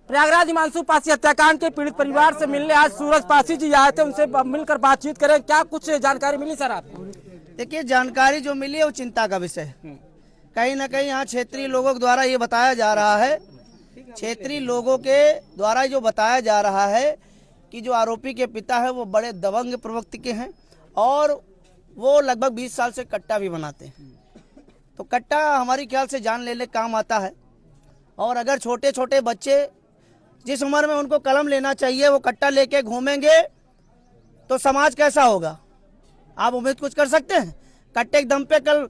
प्रयागराज हिमांशु पासी हत्याकांड के पीड़ित परिवार से मिलने आज सूरज पासी जी आए थे, उनसे मिलकर बातचीत करें। क्या कुछ जानकारी मिली सर आपको? देखिए, जानकारी जो मिली है वो चिंता का विषय है। कहीं ना कहीं यहाँ क्षेत्रीय लोगों के द्वारा ये बताया जा रहा है, क्षेत्रीय लोगों के द्वारा जो बताया जा रहा है कि जो आरोपी के पिता है वो बड़े दबंग प्रवृत्ति के हैं और वो लगभग 20 साल से कट्टा भी बनाते हैं। तो कट्टा हमारी ख्याल से जान लेने काम आता है, और अगर छोटे छोटे बच्चे जिस उम्र में उनको कलम लेना चाहिए वो कट्टा लेके घूमेंगे तो समाज कैसा होगा? आप उम्मीद कुछ कर सकते हैं? कट्टे के दम पे कल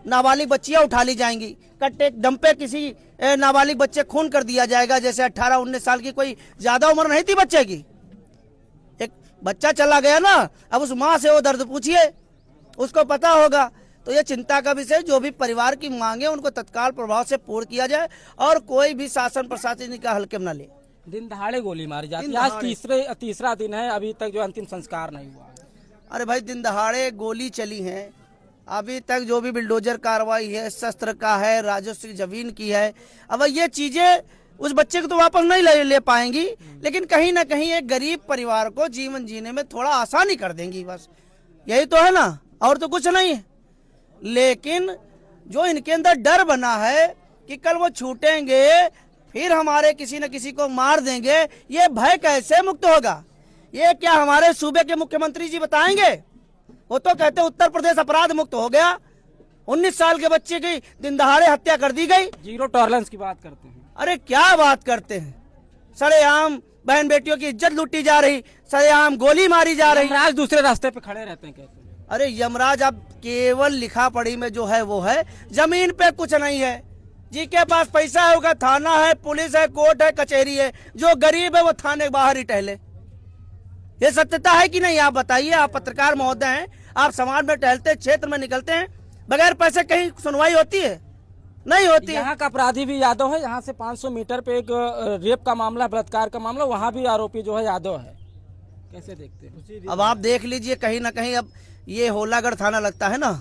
नाबालिग बच्चियां उठा ली जाएंगी, कट्टे के दम पे किसी नाबालिग बच्चे खून कर दिया जाएगा। जैसे 18-19 साल की कोई ज्यादा उम्र नहीं थी बच्चे की, एक बच्चा चला गया ना, अब उस माँ से वो दर्द पूछिए, उसको पता होगा। तो ये चिंता का विषय, जो भी परिवार की मांगे उनको तत्काल प्रभाव से पूर्ण किया जाए और कोई भी शासन प्रशासन का हल्के में न ले। दिन दहाड़े गोली मारी जाती है, आज तीसरा दिन है, अभी तक जो अंतिम संस्कार नहीं हुआ। अरे भाई, दिन दहाड़े गोली चली है, अभी तक जो भी बिल्डोजर कार्रवाई है, शस्त्र का है, राजस्व की जमीन की है, अब ये चीजें उस बच्चे को तो वापस नहीं ले पाएंगी, लेकिन कहीं ना कहीं एक गरीब परिवार को जीवन जीने में थोड़ा आसानी कर देंगी। बस यही तो है ना, और तो कुछ नहीं है। लेकिन जो इनके अंदर डर बना है कि कल वो छूटेंगे फिर हमारे किसी न किसी को मार देंगे, ये भय कैसे मुक्त होगा? ये क्या हमारे सूबे के मुख्यमंत्री जी बताएंगे? वो तो कहते उत्तर प्रदेश अपराध मुक्त हो गया, 19 साल के बच्चे की दिन दहाड़े हत्या कर दी गई, जीरो टॉलरेंस की बात करते हैं। अरे क्या बात करते हैं? सरेआम बहन बेटियों की इज्जत लूटी जा रही, सरेआम गोली मारी जा रही। यमराज दूसरे रास्ते पे खड़े रहते हैं कहते हैं। अरे यमराज अब केवल लिखा पढ़ी में जो है वो है, जमीन पे कुछ नहीं है। जी के पास पैसा है, उसका थाना है, पुलिस है, कोर्ट है, कचहरी है। जो गरीब है वो थाने के बाहर ही टहले। ये सत्यता है कि नहीं? आप बताइए, आप पत्रकार महोदय हैं, आप समाज में टहलते, क्षेत्र में निकलते हैं, बगैर पैसे कहीं सुनवाई होती है? नहीं होती। यहाँ का अपराधी भी यादव है, यहाँ से 500 मीटर पे एक रेप का मामला, बलात्कार का मामला, वहाँ भी आरोपी जो है यादव है। कैसे देखते हैं? अब आप देख लीजिए, कहीं ना कहीं अब ये होलागढ़ थाना लगता है ना,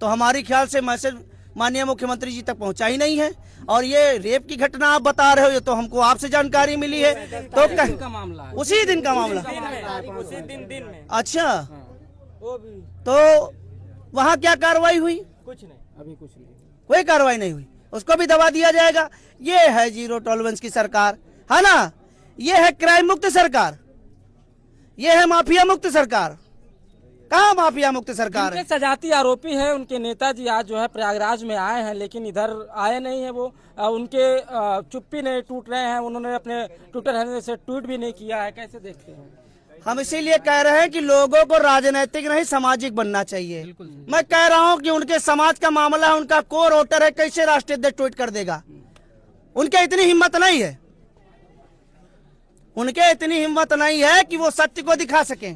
तो हमारी ख्याल से मैसेज माननीय मुख्यमंत्री जी तक पहुंचा ही नहीं है। और ये रेप की घटना आप बता रहे हो, ये तो हमको आपसे जानकारी मिली है। तो उसी दिन का मामला, उसी दिन में। अच्छा, तो वहाँ क्या कार्रवाई हुई? कुछ नहीं, अभी कुछ नहीं, कोई कार्रवाई नहीं हुई, उसको भी दबा दिया जाएगा। ये है जीरो टॉलरेंस की सरकार, है ना? ये है क्राइम मुक्त सरकार, ये है माफिया मुक्त सरकार। कहाँ माफिया मुक्त सरकार है? सजाती आरोपी है, उनके नेताजी आज जो है प्रयागराज में आए हैं, लेकिन इधर आए नहीं है। वो उनके चुप्पी नहीं टूट रहे हैं, उन्होंने अपने ट्विटर हैंडल से ट्वीट भी नहीं किया है। कैसे देखते हैं? हम इसीलिए कह रहे हैं कि लोगों को राजनीतिक नहीं सामाजिक बनना चाहिए। मैं कह रहा हूं कि उनके समाज का मामला है, उनका कोर वोटर है, कैसे राष्ट्रीय अध्यक्ष ट्वीट कर देगा? उनके इतनी हिम्मत नहीं है, उनके इतनी हिम्मत नहीं है कि वो सत्य को दिखा सके।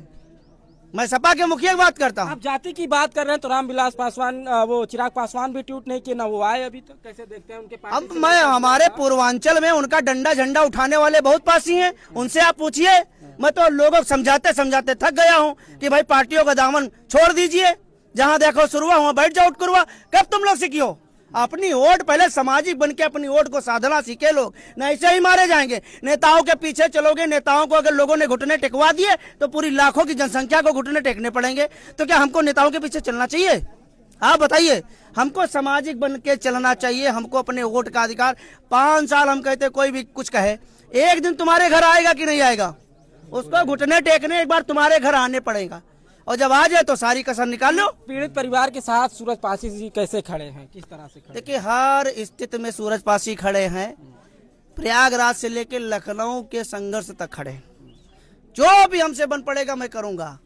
मैं सपा के मुखिया की बात करता हूँ। आप जाति की बात कर रहे हैं तो रामविलास पासवान, वो चिराग पासवान भी ट्वीट नहीं किए, ना वो आए अभी तक। कैसे देखते हैं उनके पास? अब मैं, हमारे पूर्वांचल में उनका डंडा झंडा उठाने वाले बहुत पासी हैं, उनसे आप पूछिए। मैं तो लोगों को समझाते समझाते थक गया हूँ कि भाई पार्टियों का दामन छोड़ दीजिए, जहाँ देखो शुरू हुआ बैठ जाओ, उठ करुआ। कब तुम लोग सीखी हो? अपनी वोट पहले सामाजिक बन के अपनी वोट को साधना सीखे लोग, न ऐसे ही मारे जाएंगे। नेताओं के पीछे चलोगे, नेताओं को अगर लोगों ने घुटने टेकवा दिए तो पूरी लाखों की जनसंख्या को घुटने टेकने पड़ेंगे। तो क्या हमको नेताओं के पीछे चलना चाहिए? आप बताइए। हमको सामाजिक बन के चलना चाहिए, हमको अपने वोट का अधिकार। 5 साल हम कहते कोई भी कुछ कहे, एक दिन तुम्हारे घर आएगा कि नहीं आएगा? उसको घुटने टेकने एक बार तुम्हारे घर आने पड़ेगा, और जब आ जाए तो सारी कसर निकाल लो। पीड़ित परिवार के साथ सूरज पासी जी कैसे खड़े हैं, किस तरह से खड़े? देखिए, हर स्थिति में सूरज पासी खड़े हैं, प्रयागराज से लेकर लखनऊ के संघर्ष तक खड़े हैं। जो भी हमसे बन पड़ेगा मैं करूंगा।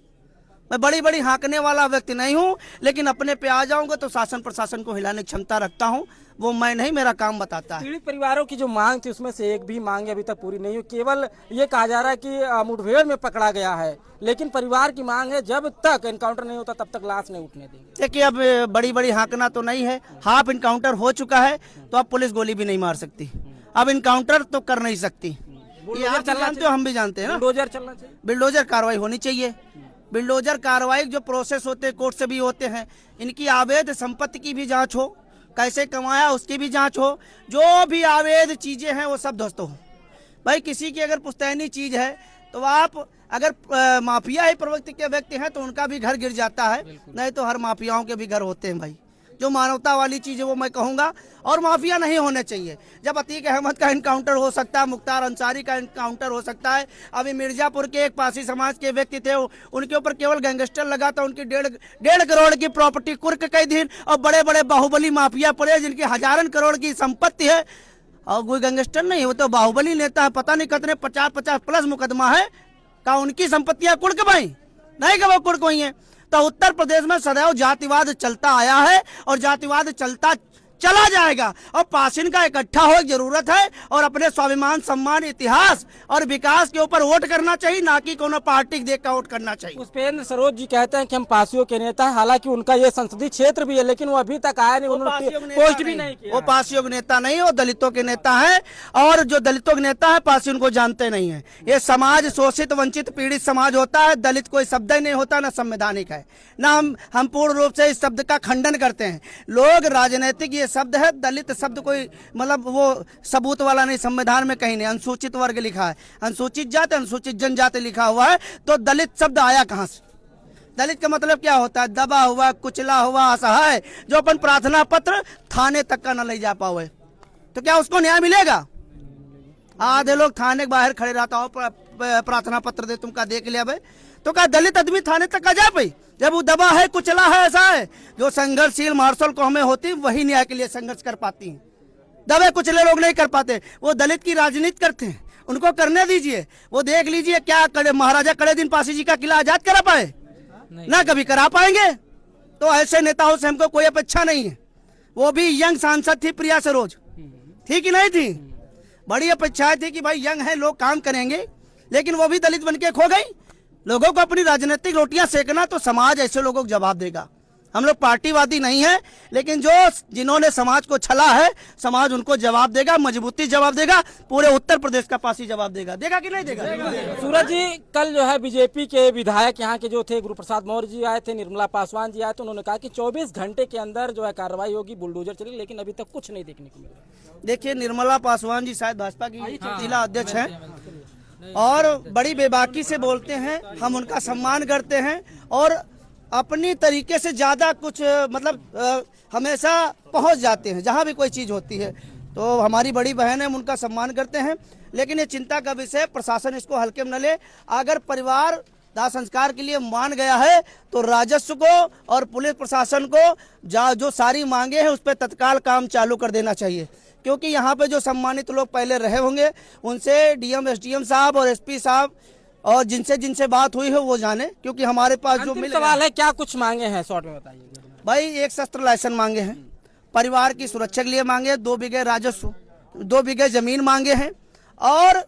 मैं बड़ी बड़ी हाँकने वाला व्यक्ति नहीं हूं, लेकिन अपने पे आ जाऊंगा तो शासन प्रशासन को हिलाने की क्षमता रखता हूं। वो मैं नहीं, मेरा काम बताता है। पीड़ित परिवारों की जो मांग थी उसमें से एक भी मांग अभी तक पूरी नहीं हुई। केवल ये कहा जा रहा है कि मुठभेड़ में पकड़ा गया है, लेकिन परिवार की मांग है जब तक एनकाउंटर नहीं होता तब तक लाश नहीं उठने देंगे। देखिए, अब बड़ी बड़ी हाँकना तो नहीं है, हाफ इनकाउंटर हो चुका है तो अब पुलिस गोली भी नहीं मार सकती, अब इनकाउंटर तो कर नहीं सकती। ये आप जानते हो, हम भी जानते हैं ना। बिल्डोजर चलना चाहिए, बिल्डोजर कार्रवाई होनी चाहिए। बिल्डोजर कार्रवाई जो प्रोसेस होते हैं कोर्ट से भी होते हैं, इनकी अवैध संपत्ति की भी जांच हो, कैसे कमाया उसकी भी जांच हो, जो भी अवैध चीजें हैं वो सब ध्वस्त हो। भाई किसी की अगर पुश्तैनी चीज है तो आप अगर माफिया ही प्रवृत्ति के व्यक्ति हैं तो उनका भी घर गिर जाता है, नहीं तो हर माफियाओं के भी घर होते हैं भाई। जो मानवता वाली चीज है वो मैं कहूंगा, और माफिया नहीं होने चाहिए। जब अतीक अहमद का इनकाउंटर हो सकता है, मुख्तार अंसारी का इनकाउंटर हो सकता है, अभी मिर्जापुर के एक पासी समाज के व्यक्ति थे, उनके ऊपर केवल गैंगस्टर लगा था, उनकी 1.5 करोड़ की प्रॉपर्टी कुर्क कई दिन, और बड़े बड़े बाहुबली माफिया पड़े जिनकी हजारन करोड़ की संपत्ति है, और कोई गैंगस्टर नहीं, वो तो बाहुबली नेता है। पता नहीं कितने 50 प्लस मुकदमा है, का उनकी संपत्तियां कुर्क भाई नहीं का वो कुर्क हुई है। तो उत्तर प्रदेश में सदैव जातिवाद चलता आया है और जातिवाद चलता चला जाएगा, और पासिन का इकट्ठा हो जरूरत है, और अपने स्वाभिमान, सम्मान, इतिहास और विकास के ऊपर वोट करना चाहिए, ना कि कोनो पार्टी देख कर वोट करना चाहिए। पुष्पेंद्र सरोज जी कहते हैं कि हम पासियों के नेता हैं, हालांकि उनका ये संसदीय क्षेत्र भी है, लेकिन वो अभी तक आया नहीं, उन्होंने पोस्ट भी नहीं किया। वो पासियों के नेता नहीं, वो दलितों के नेता है, और जो दलितों के नेता है पासी उनको जानते नहीं है। ये समाज शोषित, वंचित, पीड़ित समाज होता है। दलित कोई शब्द ही नहीं होता, ना संवैधानिक है, ना हम पूर्ण रूप से इस शब्द का खंडन करते हैं। लोग राजनीतिक ये शब्द है, दलित शब्द कोई मतलब वो सबूत वाला नहीं, संविधान में कहीं नहीं। अनुसूचित वर्ग लिखा है, अनुसूचित जाति, अनुसूचित जनजाति लिखा हुआ है, तो दलित शब्द आया कहां से? दलित का मतलब क्या होता है? दबा हुआ, कुचला हुआ, असहाय, जो अपन प्रार्थना पत्र थाने तक का न ले जा पावे, तो क्या उसको न्याय मिलेगा? आधे लोग थाने के बाहर खड़े रहता हो, प्रार्थना पत्र दे, तुमका देख लिया भाई, तो क्या दलित आदमी थाने तक का जा पाई? जब वो दबा है, कुचला है, ऐसा है। जो संघर्षशील मार्शल कौमें होती वही न्याय के लिए संघर्ष कर पाती हैं, दबे कुचले लोग नहीं कर पाते। वो दलित की राजनीति करते हैं, उनको करने दीजिए। वो देख लीजिए क्या करे, महाराजा कड़े दिन पासी जी का किला आजाद करा पाए? ना कभी करा पाएंगे। तो ऐसे नेताओं से हमको कोई अपेक्षा नहीं है। वो भी यंग सांसद थी प्रिया सरोज, थी कि नहीं थी? बड़ी अपेक्षाएं थी कि भाई यंग है, लोग काम करेंगे, लेकिन वो भी दलित बन के खो गई। लोगों को अपनी राजनीतिक रोटियां सेकना, तो समाज ऐसे लोगों को जवाब देगा। हम लोग पार्टीवादी नहीं है, लेकिन जिन्होंने समाज को छला है, समाज उनको जवाब देगा, मजबूती जवाब देगा। पूरे उत्तर प्रदेश का पासी जवाब देगा, देगा कि नहीं देगा? सूरज जी, कल जो है बीजेपी के विधायक यहाँ के जो थे, गुरु प्रसाद मौर्य जी आए थे, निर्मला पासवान जी आए थे, उन्होंने कहा कि 24 घंटे के अंदर जो है कार्रवाई होगी, बुलडोजर चलेगी, लेकिन अभी तक कुछ नहीं देखने को मिला। देखिए, निर्मला पासवान जी शायद भाजपा की जिला अध्यक्ष है, और बड़ी बेबाकी से बोलते हैं, हम उनका सम्मान करते हैं, और अपनी तरीके से ज्यादा कुछ मतलब हमेशा पहुंच जाते हैं जहां भी कोई चीज होती है। तो हमारी बड़ी बहन है, हम उनका सम्मान करते हैं, लेकिन ये चिंता का विषय, प्रशासन इसको हल्के में न ले। अगर परिवार दाह संस्कार के लिए मान गया है तो राजस्व को और पुलिस प्रशासन को जो सारी मांगे हैं उस पर तत्काल काम चालू कर देना चाहिए, क्योंकि यहाँ पे जो सम्मानित लोग पहले रहे होंगे उनसे डीएम, एसडीएम साहब और एसपी साहब और जिनसे बात हुई है वो जाने, क्योंकि हमारे पास जो मिल सवाल है, क्या कुछ मांगे हैं, शॉर्ट में बताइए भाई। एक शस्त्र लाइसेंस मांगे हैं, परिवार की सुरक्षा के लिए मांगे, 2 बीघे राजस्व, 2 बीघे जमीन मांगे हैं, और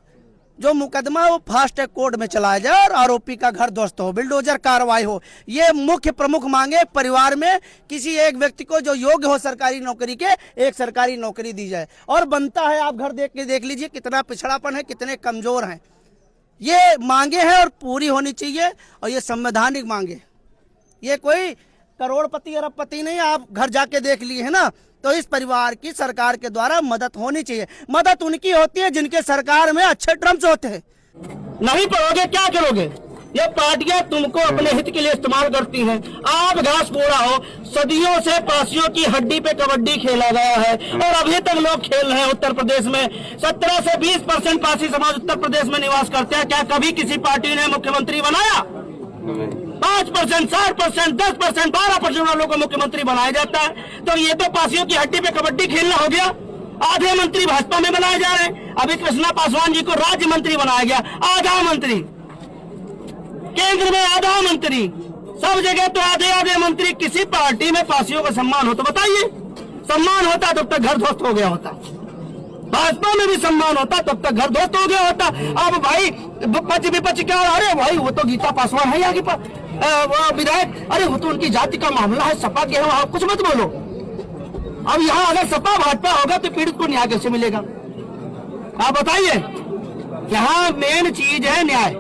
जो मुकदमा वो फास्ट ट्रैक कोर्ट में चलाया जाए और आरोपी का घर ध्वस्त हो, बुलडोजर कार्रवाई हो। ये मुख्य प्रमुख मांगे। परिवार में किसी एक व्यक्ति को जो योग्य हो सरकारी नौकरी के, एक सरकारी नौकरी दी जाए। और बनता है, आप घर देख लीजिए कितना पिछड़ापन है, कितने कमजोर हैं। ये मांगे हैं और पूरी होनी चाहिए, और ये संवैधानिक मांगे, ये कोई करोड़पति अरबपति नहीं। आप घर जाके देख लिए है ना, तो इस परिवार की सरकार के द्वारा मदद होनी चाहिए। मदद उनकी होती है जिनके सरकार में अच्छे टर्म्स होते हैं। नहीं पढ़ोगे क्या करोगे? ये पार्टियां तुमको अपने हित के लिए इस्तेमाल करती हैं। आप घास पूरा हो, सदियों से पासियों की हड्डी पे कबड्डी खेला गया है, और अभी तक लोग खेल रहे हैं। उत्तर प्रदेश में 17 से 20% पासी समाज उत्तर प्रदेश में निवास करते हैं। क्या कभी किसी पार्टी ने मुख्यमंत्री बनाया? 5%, 7%, 10%, 12% वालों को मुख्यमंत्री बनाया जाता है। तो ये तो पासियों की हड्डी पे कबड्डी खेलना हो गया। आधे मंत्री भाजपा में बनाए जा रहे हैं। अभी कृष्णा पासवान जी को राज्य मंत्री बनाया गया, आधा मंत्री, केंद्र में आधा मंत्री, सब जगह तो आधे मंत्री। किसी पार्टी में पासियों का सम्मान हो तो बताइए। सम्मान होता तब तक घर ध्वस्त हो गया होता। भाजपा में भी सम्मान होता तब तक घर ध्वस्त हो गया होता। अब भाई विपक्ष क्या, अरे भाई वो तो गीता पासवान है यहाँ की विधायक, अरे वो तो उनकी जाति का मामला है, सपा के आप कुछ मत बोलो। अब यहाँ अगर सपा भाजपा होगा तो पीड़ित को न्याय कैसे मिलेगा? आप बताइए। यहाँ मेन चीज है न्याय,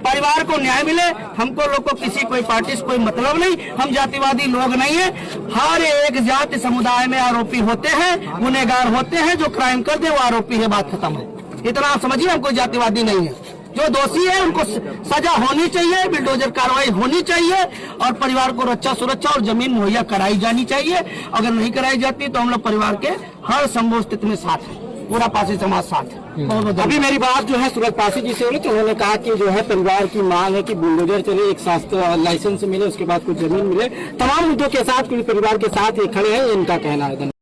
परिवार को न्याय मिले। हमको लोग को किसी कोई पार्टी से कोई मतलब नहीं, हम जातिवादी लोग नहीं है। हर एक जाति समुदाय में आरोपी होते हैं, गुनहगार होते हैं। जो क्राइम कर दे वो आरोपी है, बात खत्म है। इतना आप समझिए, हम कोई जातिवादी नहीं है। जो दोषी है उनको सजा होनी चाहिए, बिल्डोजर कार्रवाई होनी चाहिए और परिवार को रक्षा सुरक्षा और जमीन मुहैया कराई जानी चाहिए। अगर नहीं कराई जाती तो हम लोग परिवार के हर संभव स्थिति में साथ है, पूरा पासी समाज साथ है। बहुत अभी मेरी बात जो है सूरज पासी जी से हुई तो उन्होंने कहा कि जो है परिवार की मांग है कि बुलडोजर चले, एक शास्त्र लाइसेंस मिले, उसके बाद कुछ जमीन मिले। तमाम मुद्दों के साथ परिवार के साथ ये खड़े हैं, इनका कहना है।